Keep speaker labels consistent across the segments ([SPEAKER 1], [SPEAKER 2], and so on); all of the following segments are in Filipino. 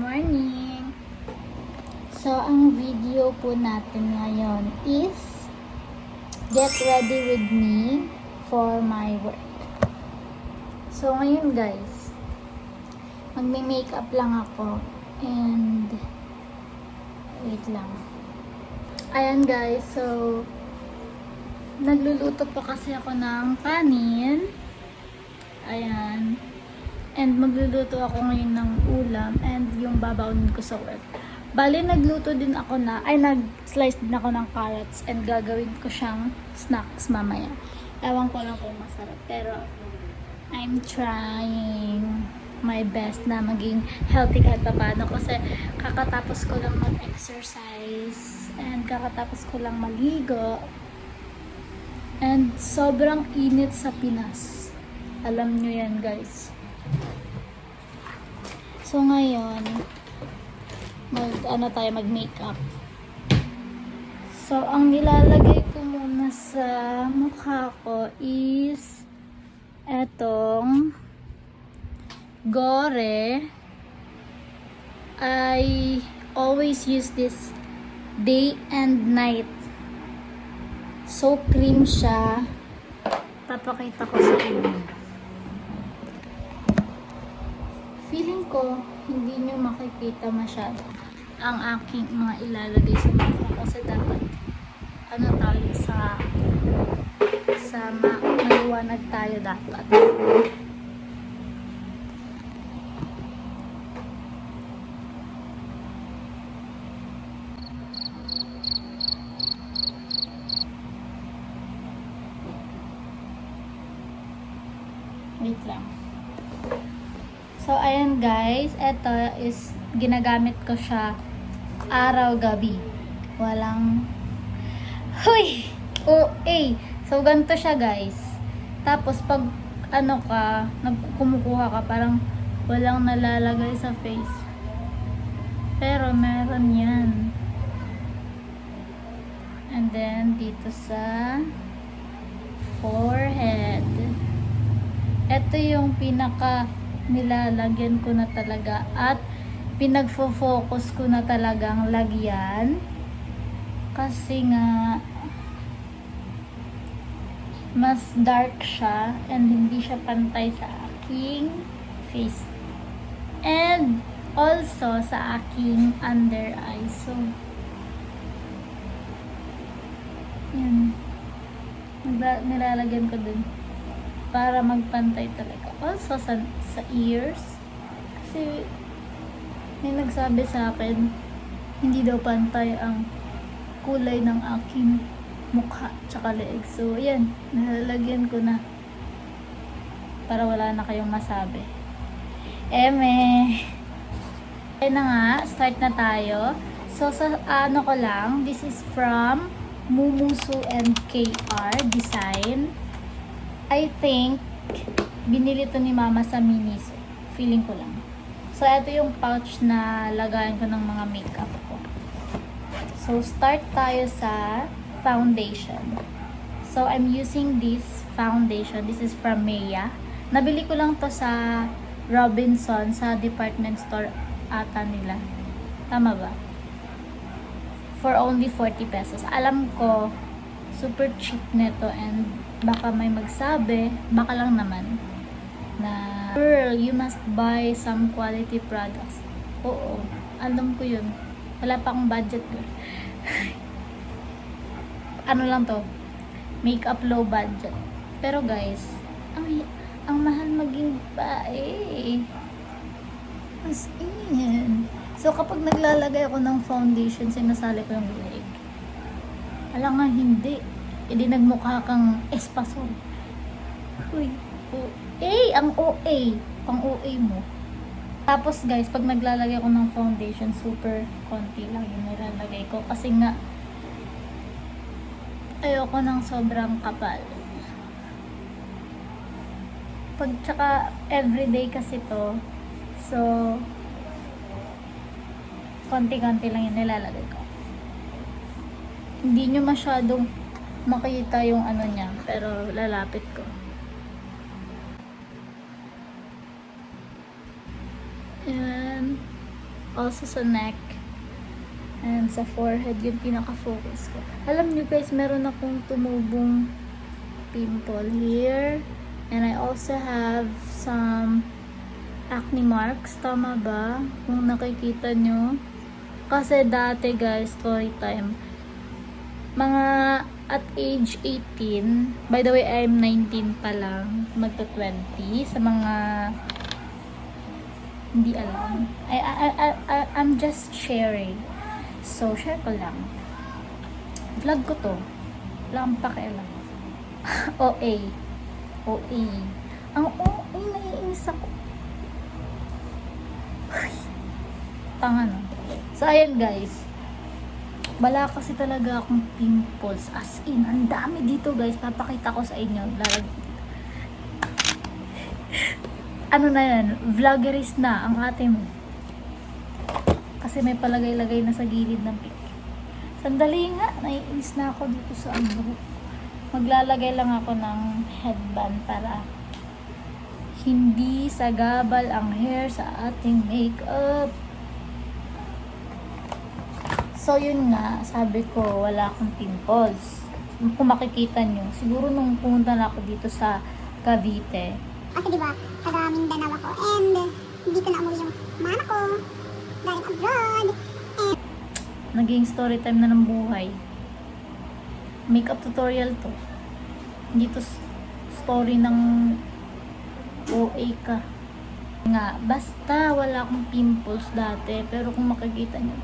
[SPEAKER 1] morning! So, ang video po natin ngayon is get ready with me for my work. So, ngayon guys, magme-makeup lang ako and wait lang. Ayan guys, so nagluluto pa kasi ako ng kanin. Ayan. And magluluto ako ngayon ng ulam and yung babaunin ko sa work. Bali, nagluto din ako nag-slice din ako ng carrots and gagawin ko siyang snacks mamaya. Ewan ko lang kung masarap. Pero, I'm trying my best na maging healthy kahit paano kasi kakatapos ko lang mag-exercise and kakatapos ko lang maligo. And sobrang init sa Pinas. Alam nyo yan guys. So ngayon, mag-makeup. So ang nilalagay ko muna sa mukha ko is etong Gore. I always use this day and night. So cream siya. Papakita ko sa inyo. Feeling ko, hindi nyo makikita masyado ang aking mga ilalagay sa mukha kasi dapat tayo sa maliwanag tayo dapat. Wait lang. So, ayan guys, ito is ginagamit ko siya araw-gabi. Walang huy! OA! So, ganito siya guys. Tapos, pag kumukuha ka, parang walang nalalagay sa face. Pero, meron yan. And then, dito sa forehead. Ito yung pinaka nilalagyan ko na talaga at pinagfo-focus ko na talagang lagyan kasi nga mas dark siya and hindi siya pantay sa aking face and also sa aking under eyes. So yan, nilalagyan ko dun para magpantay talaga. Also sa ears. Kasi may nagsabi sa akin hindi daw pantay ang kulay ng aking mukha tsaka leeg. So ayan, nalalagyan ko na para wala na kayong masabi. Ayan na nga, start na tayo. So sa ko lang, this is from Mumusu and KR Design. I think, binili to ni Mama sa Miniso. Feeling ko lang. So, ito yung pouch na lagayan ko ng mga makeup ko. So, start tayo sa foundation. So, I'm using this foundation. This is from Maya. Nabili ko lang to sa Robinson, sa department store ata nila. Tama ba? For only 40 pesos. Alam ko, super cheap neto and baka may magsabi, baka lang naman, na girl, you must buy some quality products. Oo, alam ko yun. Wala pa akong budget girl. Ano lang to? Makeup low budget. Pero guys, ang mahal maging bae. As in. So kapag naglalagay ako ng foundation, sinasali ko yung leg. Alam nga hindi. Hindi nagmukha kang espasol. Uy, OA! Ang OA! Ang OA mo. Tapos guys, pag naglalagay ako ng foundation, super konti lang yung nilalagay ko. Kasi nga, ayoko ng sobrang kapal. Pag tsaka everyday kasi to, so, konti-konti lang yung nilalagay ko. Hindi nyo masyadong makita yung niya, pero lalapit ko. Also sa neck. And sa forehead, yung pinaka-focus ko. Alam nyo guys, meron akong tumubong pimple here. And I also have some acne marks. Tama ba? Kung nakikita nyo. Kasi dati guys, story time. Mga at age 18, by the way, I'm 19 pa lang. Magto 20. Sa mga hindi alam. I'm just sharing. So, share ko lang. Vlog ko to. Wala kang pakialam. OA. OA. Ang OA, naiinis ako. Tanga no. So, ayan guys. Wala kasi talaga akong pimples. As in, ang dami dito guys. Papakita ko sa inyo. Ano na yan? Vloggerist na ang ate mo. Kasi may palagay-lagay na sa gilid ng pic. Sandali nga, naiinis na ako dito sa ano. Maglalagay lang ako ng headband para hindi sagabal ang hair sa ating makeup. So yun nga, sabi ko wala akong pimples. Kung makikita nyo, siguro nung pumunta na ako dito sa Cavite.
[SPEAKER 2] Kasi diba, taga Mindanao ako and hindi ko na umuwi yung mama ko dahil abroad. And
[SPEAKER 1] Naging story time na ng buhay. Makeup tutorial to. Hindi to story ng OA ka. Nga, basta wala akong pimples dati. Pero kung makikita nyo,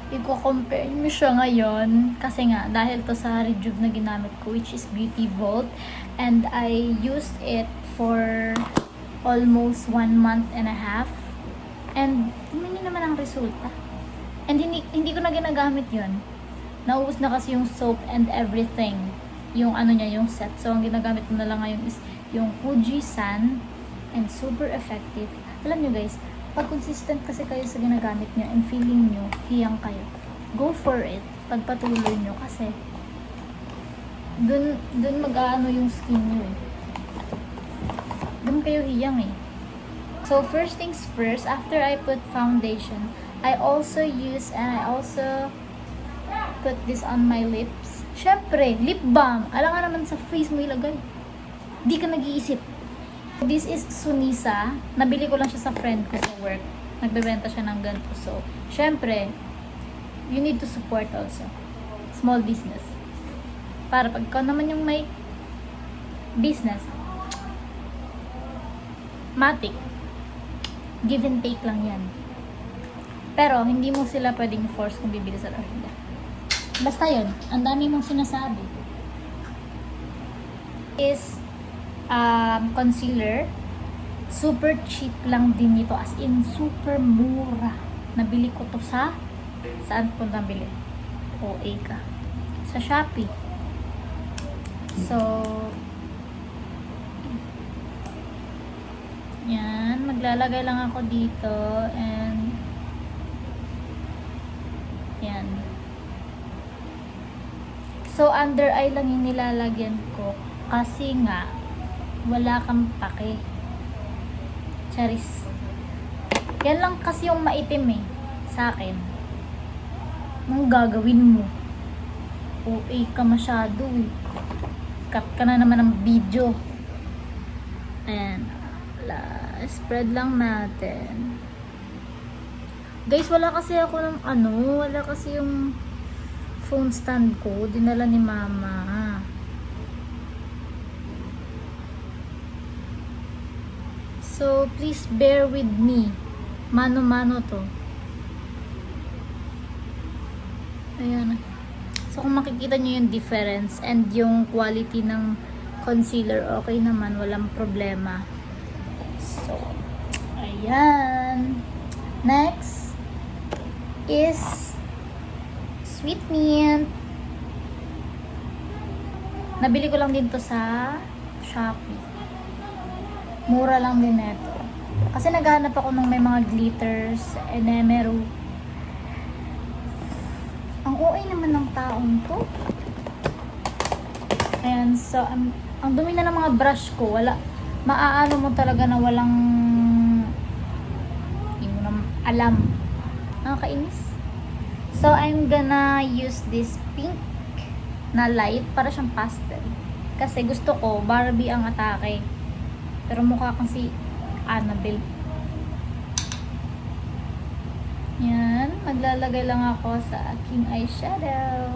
[SPEAKER 1] i-compare mo siya ngayon. Kasi nga, dahil to sa Rejuve na ginamit ko, which is Beauty Vault. And I used it for almost 1 month and a half. And tingnan naman ang resulta. And hindi ko na ginagamit yun. Naubos na kasi yung soap and everything. Yung ano niya, yung set. So, ang ginagamit ko na lang ngayon is yung Fuji San. And super effective. Alam nyo guys, pag consistent kasi kayo sa ginagamit nyo and feeling nyo, hiyang kayo. Go for it. Pagpatuloy nyo kasi dun mag-aano yung skin nyo eh. Dun kayo hiyang eh. So, first things first, after I put foundation, I also put this on my lips. Syempre, lip balm. Alam nga naman sa face mo ilagay. Di ka nag-iisip. This is Sunisa. Nabili ko lang siya sa friend ko sa work. Nagbebenta siya ng ganito. So, syempre, you need to support also. Small business. Para pag ikaw naman yung may business, matik. Give and take lang yan. Pero, hindi mo sila pwedeng force kung bibili sa hindi. Basta yun, ang dami mong sinasabi. Is concealer. Super cheap lang din ito. As in, super mura. Nabili ko to sa saan po nabili? OA ka. Sa Shopee. So, yan. Maglalagay lang ako dito. And, yan. So, under eye lang yung nilalagyan ko. Kasi nga, wala kang pake. Charis. Yan lang kasi yung maitim eh. Sa akin. Anong gagawin mo? OA ka masyado eh. Cut ka na naman ng video. Ayan. Spread lang natin. Guys, wala kasi ako ng wala kasi yung phone stand ko. Dinala ni mama. So, please bear with me. Mano-mano to. Ayan. So, kung makikita nyo yung difference and yung quality ng concealer, okay naman. Walang problema. So, ayan. Next is Sweet Mint. Nabili ko lang din to sa Shopee. Mura lang din neto. Kasi naghahanap ako ng may mga glitters, enamel. Ang OA naman ng taong to. Ayan, so, ang dumi na ng mga brush ko. Wala, maaano mo talaga na walang, hindi mo na alam. Nakakainis. So, I'm gonna use this pink na light para siyang pastel. Kasi gusto ko, Barbie ang atake. Pero mukha kang si Annabelle. Yan. Maglalagay lang ako sa aking eyeshadow.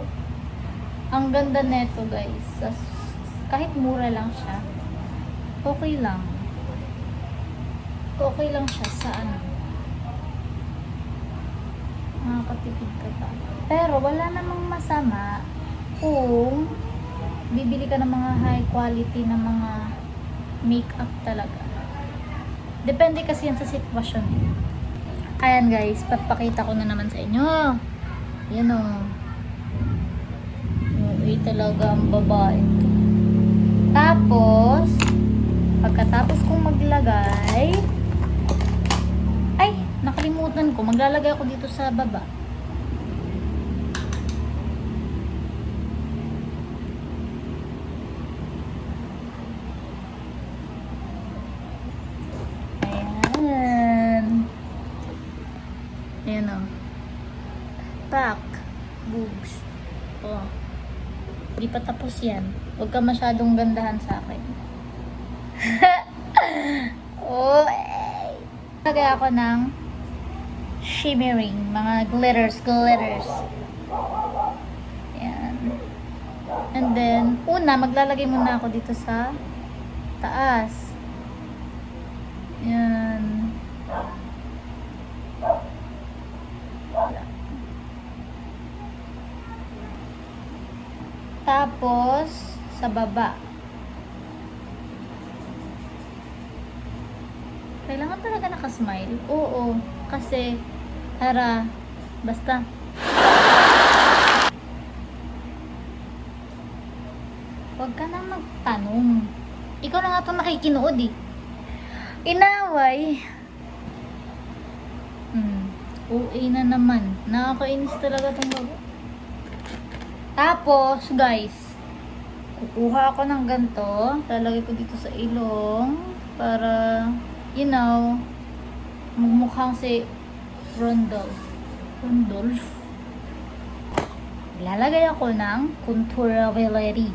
[SPEAKER 1] Ang ganda neto guys. Kahit mura lang siya. Okay lang. Okay lang siya sa ano. Makakatipid ka pa. Pero wala namang masama kung bibili ka ng mga high quality na mga makeup talaga. Depende kasi yan sa sitwasyon. Ayan guys, papakita ko na naman sa inyo. Yan o. Okay talaga ang babae. Tapos, pagkatapos kong maglagay, ay, nakalimutan ko. Maglalagay ako dito sa baba. Ayan o. Pack. Boobs. O. Hindi pa tapos yan. Huwag ka masyadong gandahan sa akin. Oh, eh. Lagay ako ng shimmering. Mga glitters. Ayan. And then, una, maglalagay muna ako dito sa taas. Ayan. Tapos, sa baba. Kailangan talaga nakasmile? Oo. Kasi, tara, basta. Huwag ka na magtanong. Ikaw na nga itong nakikinood eh. Inaway. OA na naman. Nakakainis talaga itong baba. Tapos, guys, kukuha ako ng ganito. Lalagay ko dito sa ilong para, you know, magmukhang si Rondolph. Lalagay ako ng contour velvety.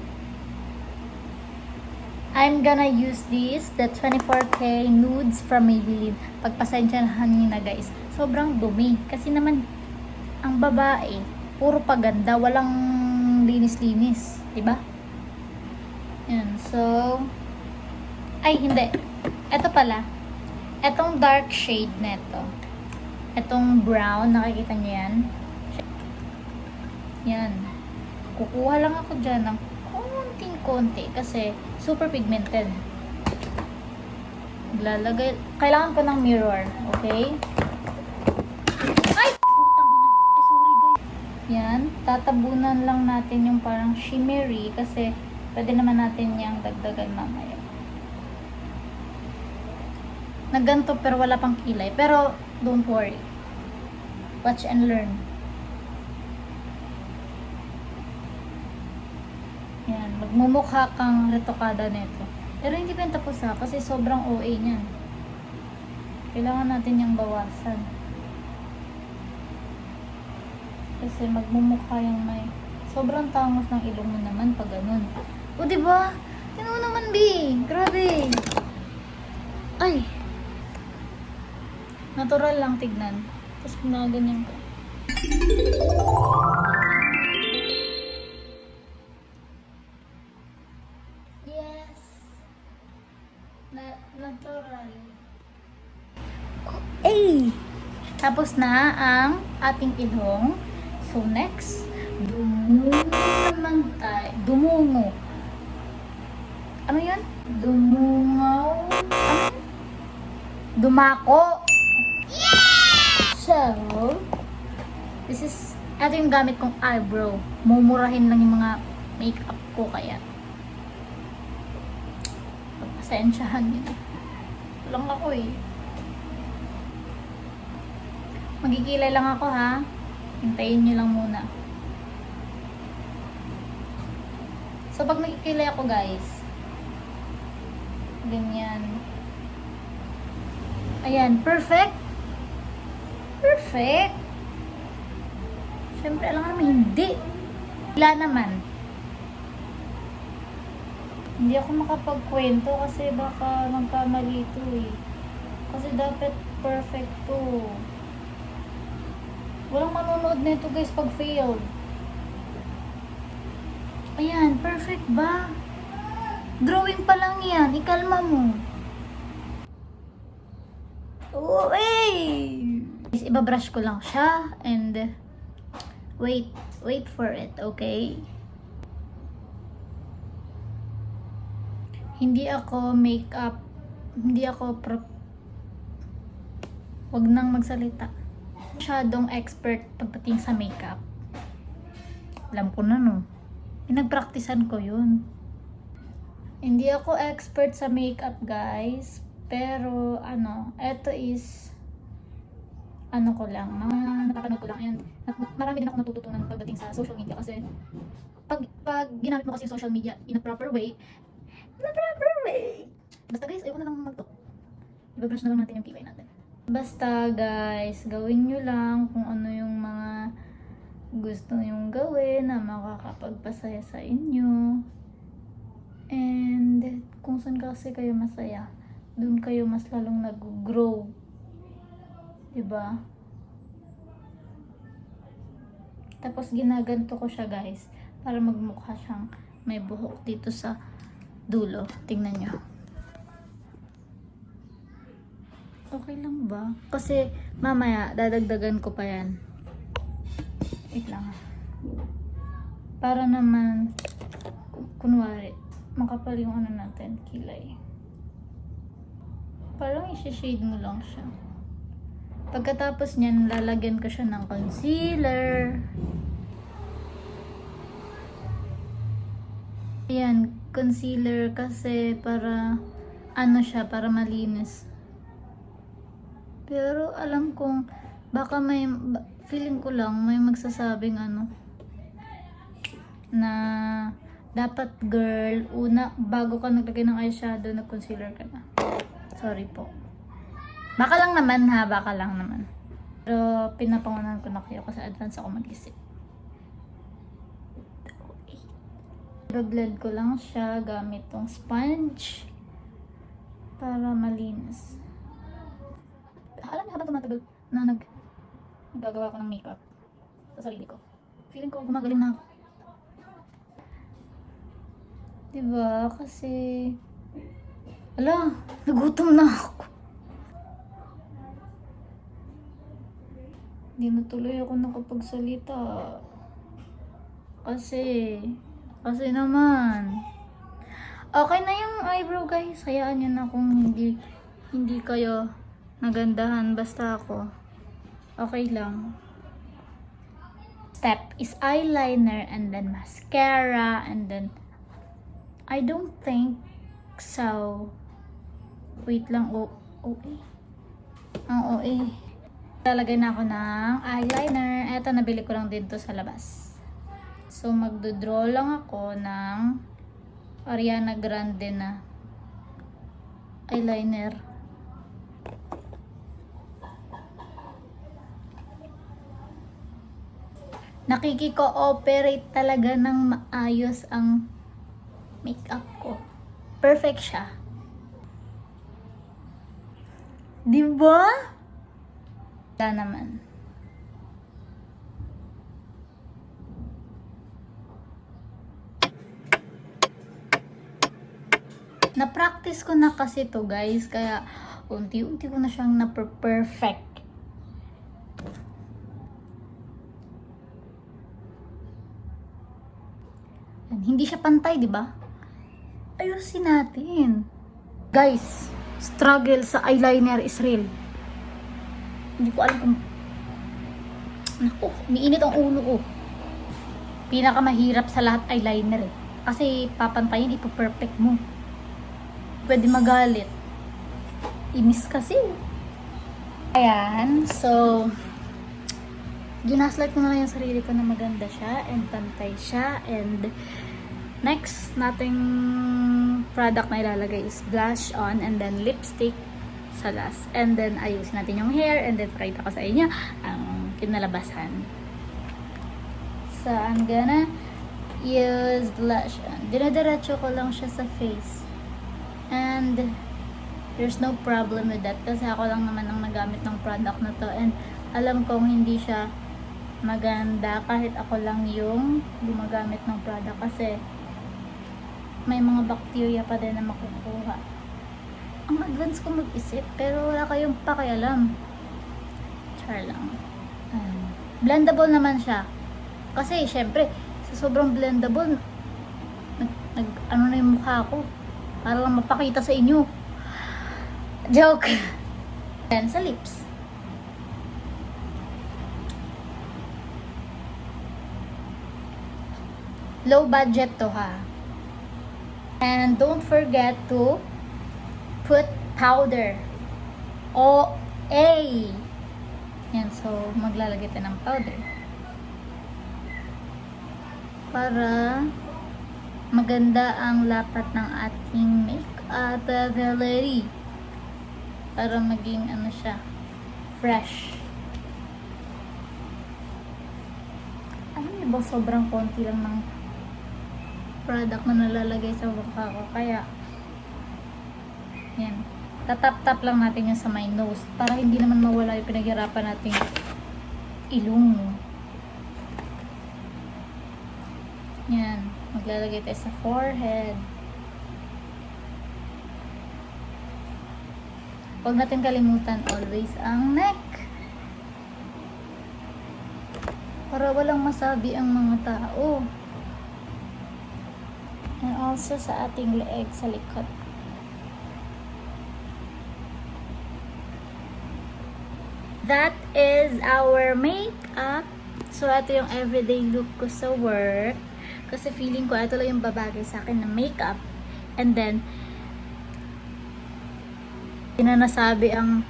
[SPEAKER 1] I'm gonna use this, the 24K nudes from Maybelline. Pagpasensyahan niyo na guys. Sobrang dumi. Kasi naman, ang babae, puro paganda, walang linis-linis, diba? Yan, so, ay, hindi. Ito pala. Etong dark shade neto. Etong brown, nakikita niyo yan? Yan. Kukuha lang ako dyan ng konting-konti kasi super pigmented. Lalagay, kailangan ko ng mirror, okay? Ay! Putang ina. Ay, sorry guys. Yan, tatabunan lang natin yung parang shimmery kasi pwede naman natin yung dagdagan mamaya. Nagganto pero wala pang kilay. Pero, don't worry. Watch and learn. Yan, magmumukha kang retokada nito. Pero hindi pa yung tapos ha, kasi sobrang OA niyan. Kailangan natin yung bawasan. Kasi magmumukha yung may sobrang tangos ng ilong mo naman pag ganun. O diba? Tino naman B. Grabe. Ay. Natural lang tignan. Tapos ginaganyan ko. Yes. Natural. Okay. Tapos na ang ating ilong. So next, dumungo naman tayo. Dumungo. Ano yun? Dumungaw. Ano? Dumako. Yeah! So, this is, ito yung gamit kong eyebrow. Mumurahin lang yung mga makeup ko kaya. Pagpasensyahan nyo. Walang ako eh. Magkikilay lang ako ha. Hintayin nyo lang muna. So, pag nagkikilay ako guys, ganyan. Ayan, perfect. Perfect. Siyempre, alam nga naman, hindi. Wala naman. Hindi ako makapagkwento kasi baka magkamali ito eh. Kasi dapat perfect to. Walang manonood na ito guys pag failed. Ayan, perfect ba? Drawing pa lang yan. Ikalma mo. Uy! Ibabrush ko lang siya and wait for it, okay? Hindi ako makeup, wag nang magsalita. Masyadong expert pagdating sa makeup. Alam ko na no. Pinagpraktisan ko yun. Hindi ako expert sa makeup guys. Pero eto is ko lang, mga napapanood ko lang yan. Marami din ako natututunan pagdating sa social media kasi pag ginamit mo kasi yung social media in a proper way. Basta guys, ayoko na lang mag-talk. Ibabrush na lang natin yung kilay natin. Basta guys, gawin nyo lang kung ano yung mga gusto nyong gawin na makakapagpasaya sa inyo. And kung saan kasi kayo masaya, dun kayo mas lalong nag-grow. Diba? Tapos ginaganto ko siya guys para magmukha siyang may buhok dito sa dulo. Tingnan nyo. Okay lang ba? Kasi mamaya dadagdagan ko pa yan. Wait lang. Para naman kunwari makapal yung natin, kilay. Parang i-shade mo lang siya. Pagkatapos niyan, lalagyan ko siya ng concealer. Ayan, concealer kasi para siya, para malinis. Pero alam kong baka feeling ko lang may magsasabing na dapat girl, bago ka naglagay ng eyeshadow, nag-concealer ka na. Sorry po. Baka lang naman ha, baka lang naman. Pero pinapangunahan ko na kayo kasi advance ako mag-isip. I-blend ko lang siya gamit tong sponge para malinis. Alam niyo habang tumatagal na nagagawa ko ng makeup sa sarili ko, feeling ko gumagaling na ako. Diba? Kasi nagutom na ako. Hindi na tuloy ako nakapagsalita. Kasi naman. Okay na yung eyebrow guys. Hayaan nyo na kung hindi kayo nagandahan. Basta ako. Okay lang. Step is eyeliner and then mascara and then I don't think so. Wait lang. OA. Ang OA. Lalagay na ako ng eyeliner. Eto, nabili ko lang din to sa labas. So, magdodraw lang ako ng Ariana Grande na eyeliner. Nakiki-cooperate talaga ng maayos ang makeup ko. Perfect siya. Diba? Wala naman. Na-practice ko na kasi to guys, kaya unti-unti ko na siyang na-perfect. Hindi siya pantay, di ba? Ayusin natin. Guys, struggle sa eyeliner is real. Hindi ko alam kung... Naku, umiinit ang ulo ko. Pinakamahirap sa lahat eyeliner eh. Kasi papantayin, ipo-perfect mo. Pwede magalit. Inis kasi. Ayan, so... ginaslight ko na lang yung sarili ko na maganda siya and pantay siya. And next nating product na ilalagay is blush on and then lipstick sa last. And then ayusin natin yung hair and then pakita ko sa inyo ang kinalabasan. So, I'm gonna use blush. Dinadiretso ko lang siya sa face. And, there's no problem with that. Kasi ako lang naman ang nagamit ng product na to. And, alam kong hindi siya maganda kahit ako lang yung gumagamit ng product. Kasi, may mga bacteria pa din na makukuha. Ang advance ko mag-isip, pero wala kayong pakialam. Char lang. Blendable naman siya. Kasi, syempre, sa sobrang blendable, ano na yung mukha ko. Para lang mapakita sa inyo. Joke. Yan, sa lips. Low budget to ha. And don't forget to put powder. O-A. Yan, so maglalagay tayo ng powder. Para maganda ang lapat ng ating makeup ability. Para maging ano siya, fresh. Alam niyo ba, sobrang konti lang ng product na nalalagay sa mukha ko. Kaya, yan. Tatap-tap lang natin yan sa my nose. Para hindi naman mawala yung pinaghirapan nating ilong. Yan. Maglalagay tayo sa forehead. Huwag natin kalimutan always ang neck. Para walang masabi ang mga tao. And also sa ating leeg sa likod. That is our makeup. So, ito yung everyday look ko sa work. Kasi feeling ko, ito lang yung babagay sa akin na makeup. And then, hindi na nasabi ang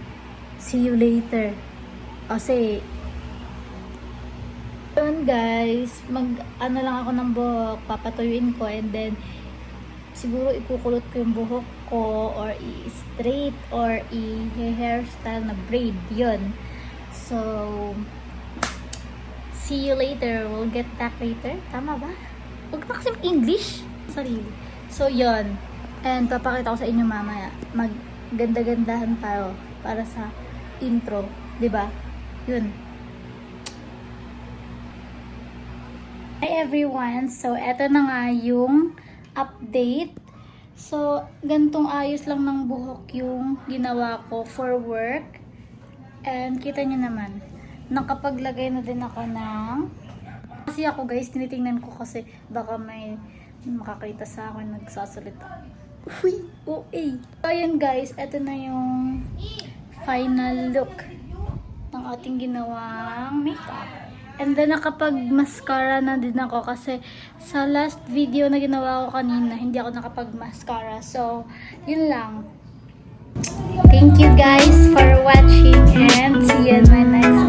[SPEAKER 1] see you later. Kasi, yun guys, ano lang ako ng buhok, papatuyuin ko, and then, siguro ikukulot ko yung buhok ko, or i-straight, or i-hairstyle na braid, yun. So, see you later. We'll get back later. Tama ba? Huwag na kasi English. Sarili. So, yun. And, papakita ko sa inyo mamaya. Magganda-gandahan tayo para sa intro. Diba? Yun. Hi everyone. So, eto na nga yung update. So, gantong ayos lang ng buhok yung ginawa ko for work. And kita nyo naman, nakapaglagay na din ako ng, kasi ako guys, tinitingnan ko kasi baka may makakita sa akin nagsasalita. Uy, OA. So ayun guys, eto na yung final look ng ating ginawang makeup. And then nakapag-mascara na din ako kasi sa last video na ginawa ko kanina, hindi ako nakapag-mascara. So, yun lang. Thank you guys for watching and see you in my next